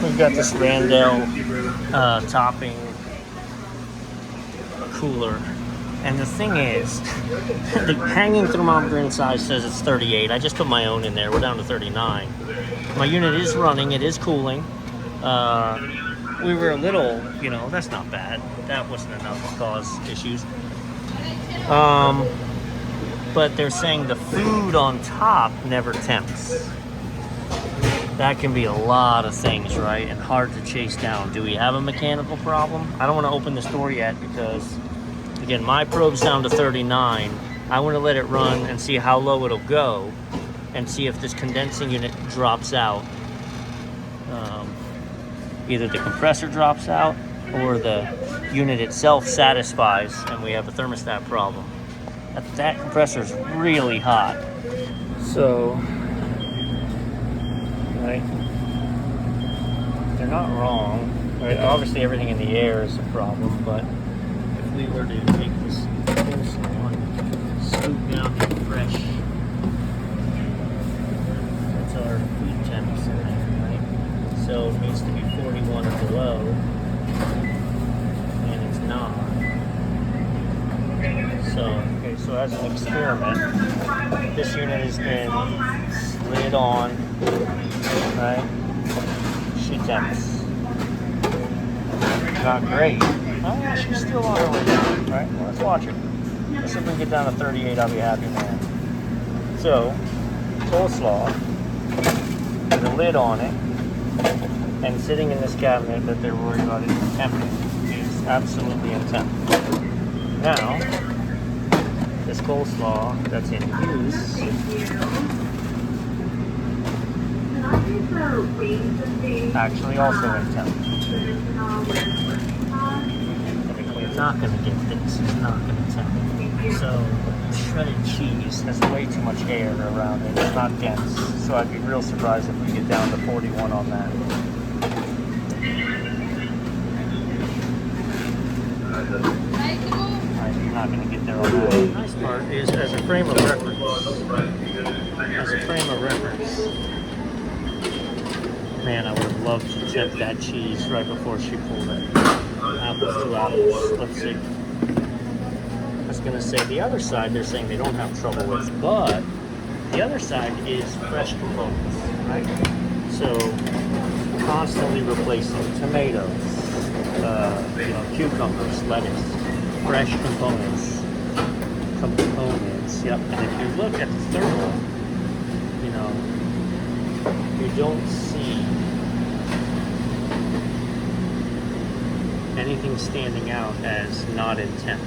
We've got this Randell topping cooler. And the thing is, the hanging thermometer inside says it's 38. I just put my own in there. We're down to 39. My unit is running. It is cooling. We were a little, that's not bad. That wasn't enough to cause issues. But they're saying the food on top never temps. That can be a lot of things, right? And hard to chase down. Do we have a mechanical problem? I don't want to open this door yet because, again, my probe's down to 39. I want to let it run and see how low it'll go and see if this condensing unit drops out. Either the compressor drops out or the unit itself satisfies and we have a thermostat problem. That compressor's really hot. So, right, they're not wrong. Right? Obviously everything in the air is a problem, but if we were to take this coleslaw and scoop down the fresh, that's our food temps in there, right? So it needs to be 41 or below, and it's not. So as an experiment, this unit has been slid on, right? She temps. Not great. Oh yeah, she's still on her way down, right? Well, let's watch it. Let's see if we can get down to 38, I'll be happy, man. So, coleslaw, with a lid on it, and sitting in this cabinet that they're worried about it empty is absolutely in temp. Now, this coleslaw that's in use actually also in temp. It's not going to get this. It's not going to temp. So, shredded cheese has way too much air around it. It's not dense. So I'd be real surprised if we get down to 41 on that. You're not going to get there on that. The nice part is, as a frame of reference, man, I would have loved to temp that cheese right before she pulled it. Apples to apples. Let's see. I was going to say the other side, they're saying they don't have trouble with, but the other side is fresh components, right? So, constantly replacing tomatoes, cucumbers, lettuce, fresh components, yep. And if you look at the thermal, you don't see anything standing out as not in temp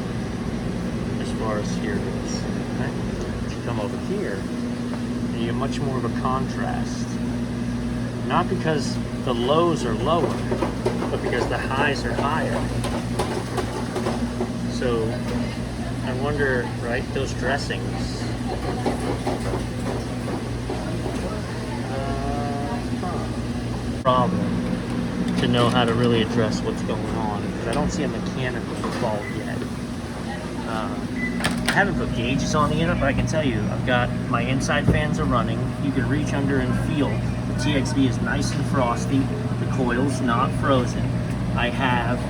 as far as here goes. Right? If you come over here, you get much more of a contrast. Not because the lows are lower, but because the highs are higher. So I wonder, right, those dressings. Problem to know how to really address what's going on, because I don't see a mechanical fault yet. I haven't put gauges on the unit, but I can tell you, I've got my inside fans are running. You can reach under and feel the TXV is nice and frosty. The coil's not frozen. I have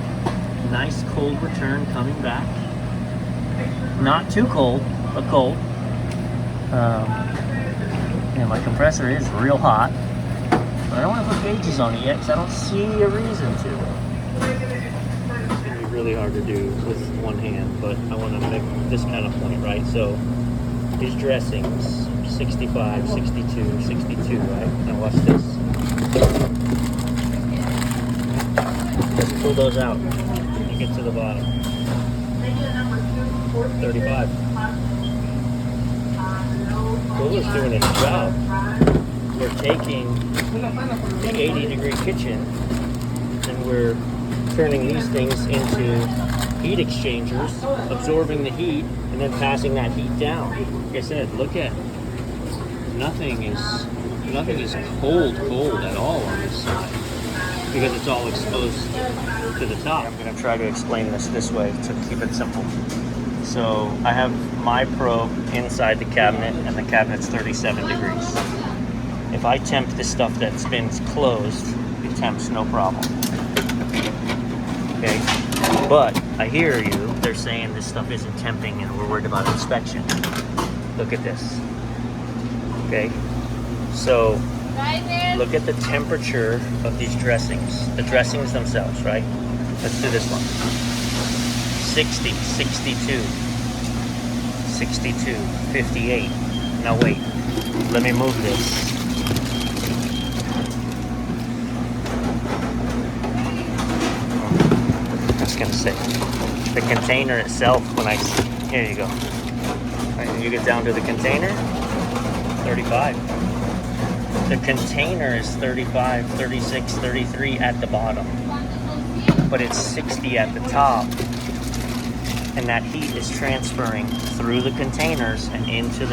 nice cold return coming back. Not too cold, but cold. And my compressor is real hot. But I don't want to put gauges on it yet because I don't see a reason to. It's going to be really hard to do with one hand, but I want to make this kind of point, right? So these dressings, 65, 62, 62, right? Now watch this. Just pull those out and get to the bottom. 35. Cooler's doing its job. We're taking the 80-degree kitchen and we're turning these things into heat exchangers, absorbing the heat, and then passing that heat down. Like I said, look at nothing is cold at all on this side because it's all exposed to the top. I'm going to try to explain this way to keep it simple. So I have my probe inside the cabinet, and the cabinet's 37 degrees. If I temp this stuff that's been closed, it temps no problem. Okay, but I hear you. They're saying this stuff isn't temping and we're worried about inspection. Look at this. Okay, so look at the temperature of these dressings. The dressings themselves, right? Let's do this one. 60, 62, 62, 58. Now wait, let me move this. I was gonna say, the container itself, here you go. Right, you get down to the container, 35. The container is 35, 36, 33 at the bottom, but it's 60 at the top. And that heat is transferring through the containers and into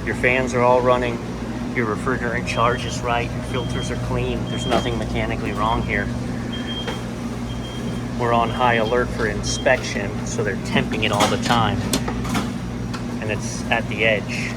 your fans are all running, your refrigerant charge is right, your filters are clean, there's nothing mechanically wrong here. We're on high alert for inspection, so they're temping it all the time. And it's at the edge.